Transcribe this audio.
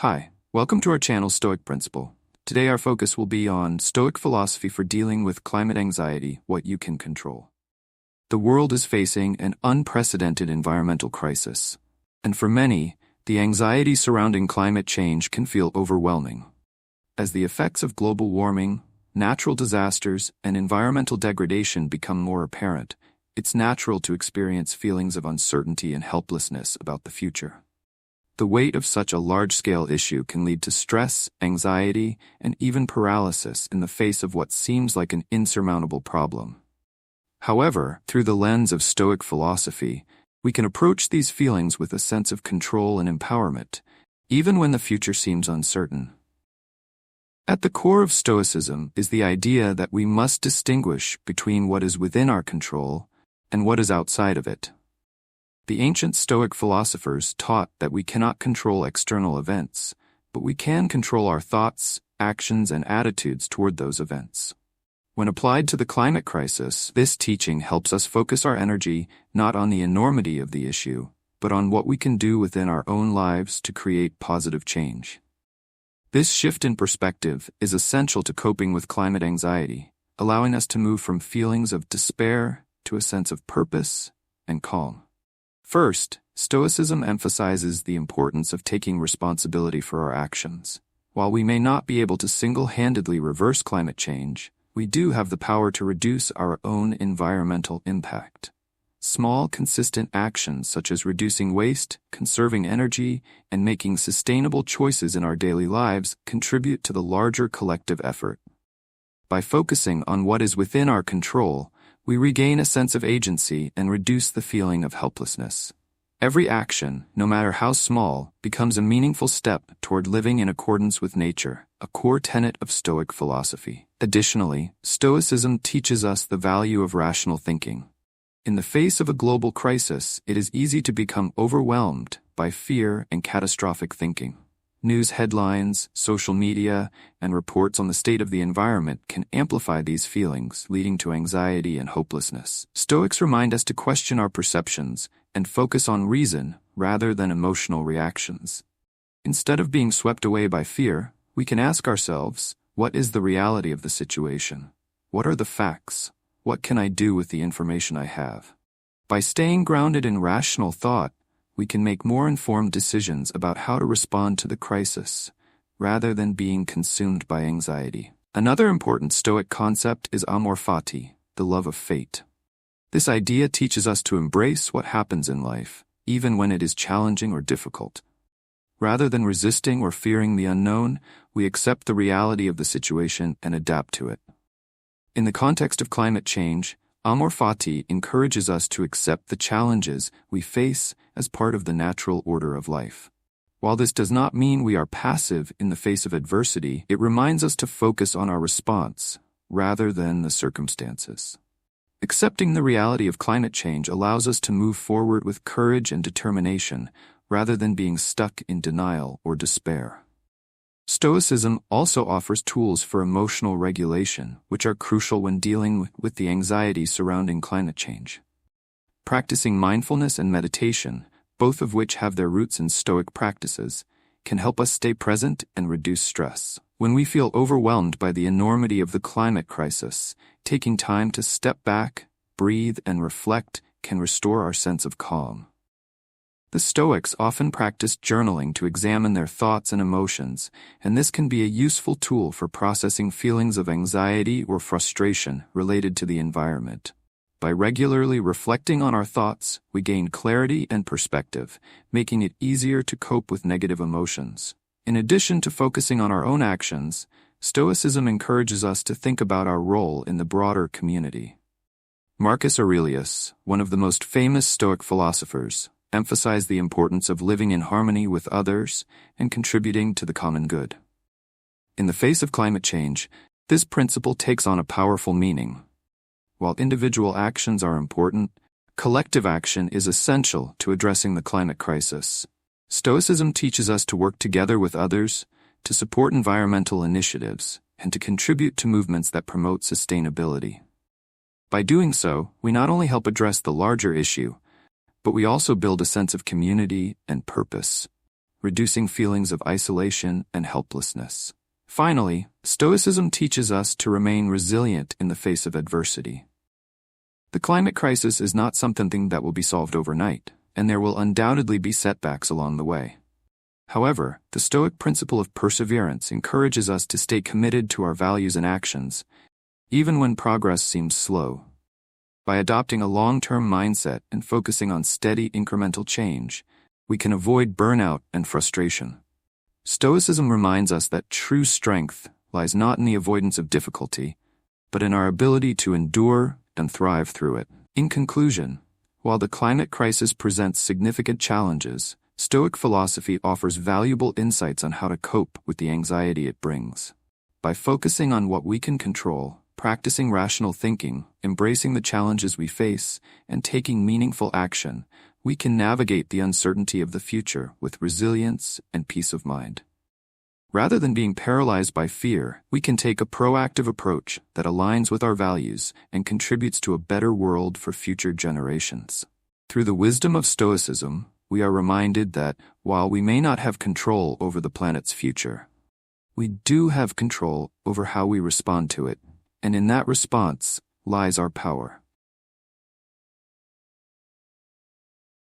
Hi, welcome to our channel Stoic Principle. Today our focus will be on Stoic philosophy for dealing with climate anxiety, what you can control. The world is facing an unprecedented environmental crisis, and for many, the anxiety surrounding climate change can feel overwhelming. As the effects of global warming, natural disasters, and environmental degradation become more apparent, it's natural to experience feelings of uncertainty and helplessness about the future. The weight of such a large-scale issue can lead to stress, anxiety, and even paralysis in the face of what seems like an insurmountable problem. However, through the lens of Stoic philosophy, we can approach these feelings with a sense of control and empowerment, even when the future seems uncertain. At the core of Stoicism is the idea that we must distinguish between what is within our control and what is outside of it. The ancient Stoic philosophers taught that we cannot control external events, but we can control our thoughts, actions, and attitudes toward those events. When applied to the climate crisis, this teaching helps us focus our energy not on the enormity of the issue, but on what we can do within our own lives to create positive change. This shift in perspective is essential to coping with climate anxiety, allowing us to move from feelings of despair to a sense of purpose and calm. First, Stoicism emphasizes the importance of taking responsibility for our actions. While we may not be able to single-handedly reverse climate change, we do have the power to reduce our own environmental impact. Small, consistent actions such as reducing waste, conserving energy, and making sustainable choices in our daily lives contribute to the larger collective effort. By focusing on what is within our control, we regain a sense of agency and reduce the feeling of helplessness. Every action, no matter how small, becomes a meaningful step toward living in accordance with nature, a core tenet of Stoic philosophy. Additionally, Stoicism teaches us the value of rational thinking. In the face of a global crisis, it is easy to become overwhelmed by fear and catastrophic thinking. News headlines, social media, and reports on the state of the environment can amplify these feelings, leading to anxiety and hopelessness. Stoics remind us to question our perceptions and focus on reason rather than emotional reactions. Instead of being swept away by fear, we can ask ourselves, what is the reality of the situation? What are the facts? What can I do with the information I have? By staying grounded in rational thought, we can make more informed decisions about how to respond to the crisis, rather than being consumed by anxiety. Another important Stoic concept is amor fati, the love of fate. This idea teaches us to embrace what happens in life, even when it is challenging or difficult. Rather than resisting or fearing the unknown, we accept the reality of the situation and adapt to it. In the context of climate change, amor fati encourages us to accept the challenges we face as part of the natural order of life. While this does not mean we are passive in the face of adversity, it reminds us to focus on our response, rather than the circumstances. Accepting the reality of climate change allows us to move forward with courage and determination, rather than being stuck in denial or despair. Stoicism also offers tools for emotional regulation, which are crucial when dealing with the anxiety surrounding climate change. Practicing mindfulness and meditation, both of which have their roots in Stoic practices, can help us stay present and reduce stress. When we feel overwhelmed by the enormity of the climate crisis, taking time to step back, breathe, and reflect can restore our sense of calm. The Stoics often practice journaling to examine their thoughts and emotions, and this can be a useful tool for processing feelings of anxiety or frustration related to the environment. By regularly reflecting on our thoughts, we gain clarity and perspective, making it easier to cope with negative emotions. In addition to focusing on our own actions, Stoicism encourages us to think about our role in the broader community. Marcus Aurelius, one of the most famous Stoic philosophers, emphasized the importance of living in harmony with others and contributing to the common good. In the face of climate change, this principle takes on a powerful meaning. While individual actions are important, collective action is essential to addressing the climate crisis. Stoicism teaches us to work together with others, to support environmental initiatives, and to contribute to movements that promote sustainability. By doing so, we not only help address the larger issue, but we also build a sense of community and purpose. reducing feelings of isolation and helplessness. Finally, Stoicism teaches us to remain resilient in the face of adversity. The climate crisis is not something that will be solved overnight, and there will undoubtedly be setbacks along the way. However, the Stoic principle of perseverance encourages us to stay committed to our values and actions, even when progress seems slow. By adopting a long-term mindset and focusing on steady incremental change, we can avoid burnout and frustration. Stoicism reminds us that true strength lies not in the avoidance of difficulty, but in our ability to endure and thrive through it. In conclusion, while the climate crisis presents significant challenges, Stoic philosophy offers valuable insights on how to cope with the anxiety it brings. By focusing on what we can control, practicing rational thinking, embracing the challenges we face, and taking meaningful action, we can navigate the uncertainty of the future with resilience and peace of mind. Rather than being paralyzed by fear, we can take a proactive approach that aligns with our values and contributes to a better world for future generations. Through the wisdom of Stoicism, we are reminded that, while we may not have control over the planet's future, we do have control over how we respond to it, and in that response lies our power.